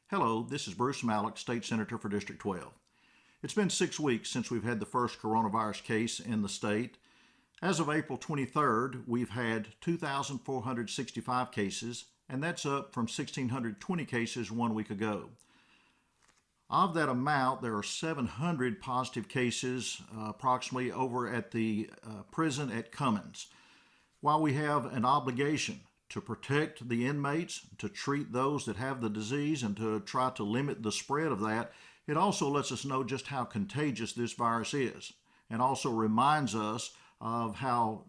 Hello, this is Bruce Maloch, State Senator for District 12. It's been 6 weeks since we've had the first coronavirus case in the state. As of April 23rd, we've had 2,465 cases, and that's up from 1,620 cases 1 week ago. Of that amount, there are 700 positive cases, approximately over at the prison at Cummins. While we have an obligation to protect the inmates, to treat those that have the disease, and to try to limit the spread of that, it also lets us know just how contagious this virus is, and also reminds us of how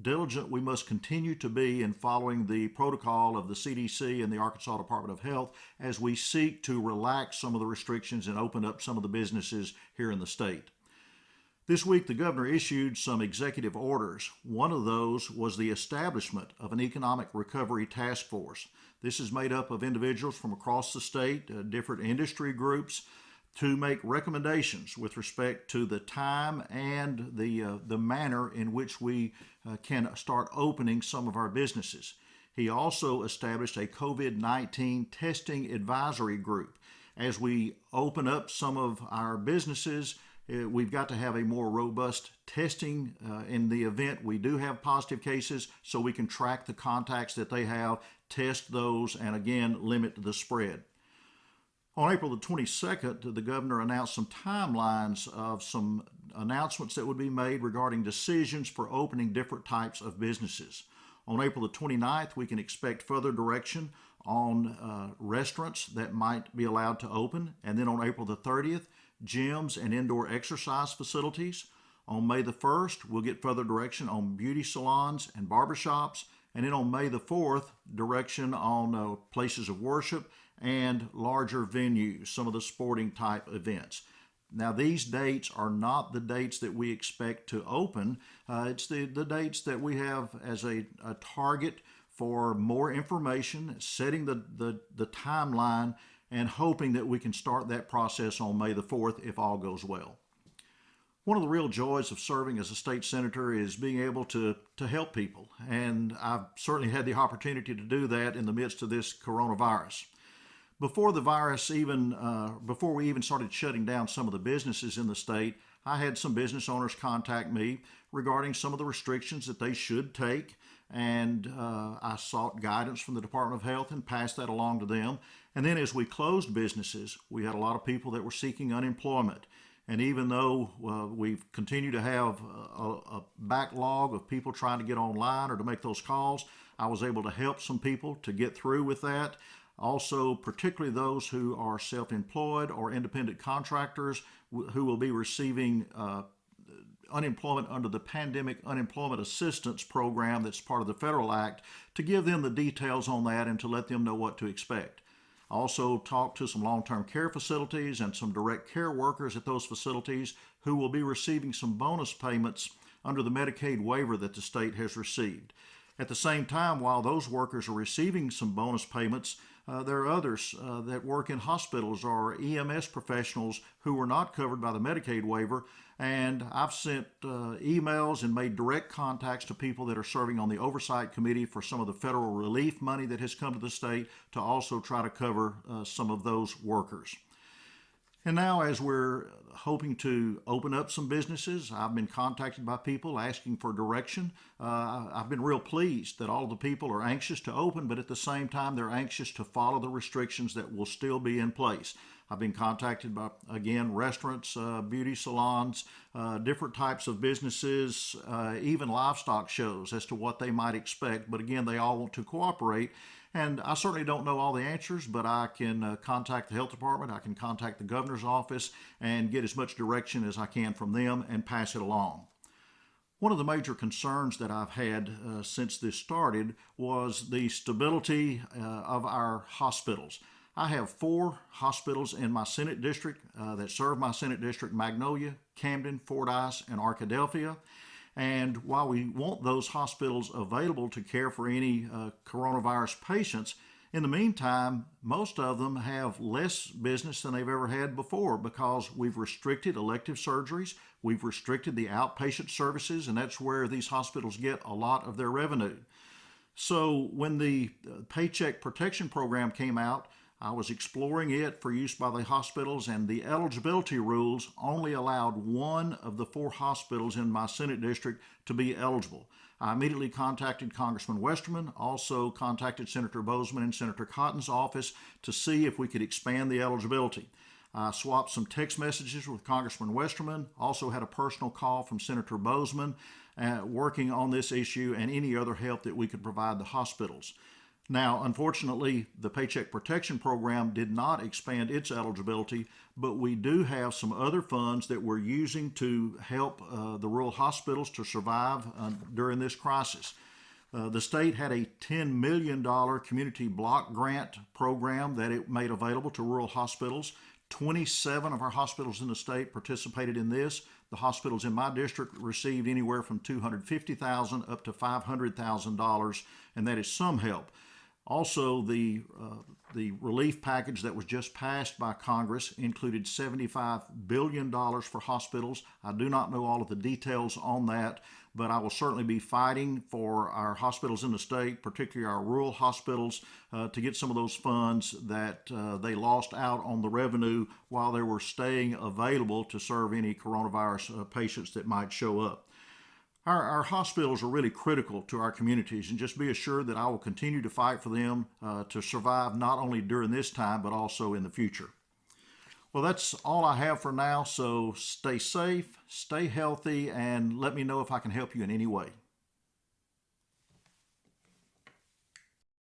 diligent we must continue to be in following the protocol of the CDC and the Arkansas Department of Health as we seek to relax some of the restrictions and open up some of the businesses here in the state. This week, the governor issued some executive orders. One of those was the establishment of an economic recovery task force. This is made up of individuals from across the state, different industry groups, to make recommendations with respect to the time and the manner in which we can start opening some of our businesses. He also established a COVID-19 testing advisory group. As we open up some of our businesses, we've got to have a more robust testing in the event we do have positive cases so we can track the contacts that they have, test those, and again, limit the spread. On April the 22nd, the governor announced some timelines of some announcements that would be made regarding decisions for opening different types of businesses. On April the 29th, we can expect further direction on restaurants that might be allowed to open. And then on April the 30th, gyms and indoor exercise facilities. On May the 1st, we'll get further direction on beauty salons and barbershops. And then on May the 4th, direction on places of worship and larger venues, some of the sporting type events. Now, these dates are not the dates that we expect to open. It's the dates that we have as a target for more information, setting the timeline, and hoping that we can start that process on May the 4th if all goes well. One of the real joys of serving as a state senator is being able to help people, and I've certainly had the opportunity to do that in the midst of this coronavirus. Before we even started shutting down some of the businesses in the state, I had some business owners contact me regarding some of the restrictions that they should take, and I sought guidance from the Department of Health and passed that along to them. And then as we closed businesses, we had a lot of people that were seeking unemployment. And even though we've continued to have a backlog of people trying to get online or to make those calls, I was able to help some people to get through with that. Also, particularly those who are self-employed or independent contractors who will be receiving unemployment under the Pandemic Unemployment Assistance Program that's part of the Federal Act, to give them the details on that and to let them know what to expect. I also talked to some long-term care facilities and some direct care workers at those facilities who will be receiving some bonus payments under the Medicaid waiver that the state has received. At the same time, while those workers are receiving some bonus payments, there are others that work in hospitals or EMS professionals who were not covered by the Medicaid waiver, and I've sent emails and made direct contacts to people that are serving on the oversight committee for some of the federal relief money that has come to the state to also try to cover some of those workers. And now, as we're hoping to open up some businesses, I've been contacted by people asking for direction. I've been real pleased that all the people are anxious to open, but at the same time, they're anxious to follow the restrictions that will still be in place. I've been contacted by, again, restaurants, beauty salons, different types of businesses, even livestock shows as to what they might expect. But again, they all want to cooperate. And I certainly don't know all the answers, but I can contact the health department, I can contact the governor's office, and get as much direction as I can from them and pass it along. One of the major concerns that I've had since this started was the stability of our hospitals. I have 4 hospitals in my Senate district that serve my Senate district: Magnolia, Camden, Fordyce, and Arkadelphia. And while we want those hospitals available to care for any coronavirus patients, in the meantime, most of them have less business than they've ever had before because we've restricted elective surgeries, we've restricted the outpatient services, and that's where these hospitals get a lot of their revenue. So when the Paycheck Protection Program came out, I was exploring it for use by the hospitals, and the eligibility rules only allowed one of the 4 hospitals in my Senate district to be eligible. I immediately contacted Congressman Westerman, also contacted Senator Bozeman and Senator Cotton's office to see if we could expand the eligibility. I swapped some text messages with Congressman Westerman, also had a personal call from Senator Bozeman, working on this issue and any other help that we could provide the hospitals. Now, unfortunately, the Paycheck Protection Program did not expand its eligibility, but we do have some other funds that we're using to help the rural hospitals to survive during this crisis. The state had a $10 million community block grant program that it made available to rural hospitals. 27 of our hospitals in the state participated in this. The hospitals in my district received anywhere from $250,000 up to $500,000, and that is some help. Also, the relief package that was just passed by Congress included $75 billion for hospitals. I do not know all of the details on that, but I will certainly be fighting for our hospitals in the state, particularly our rural hospitals, to get some of those funds that they lost out on the revenue while they were staying available to serve any coronavirus patients that might show up. Our hospitals are really critical to our communities, and just be assured that I will continue to fight for them to survive not only during this time, but also in the future. Well, that's all I have for now, so stay safe, stay healthy, and let me know if I can help you in any way.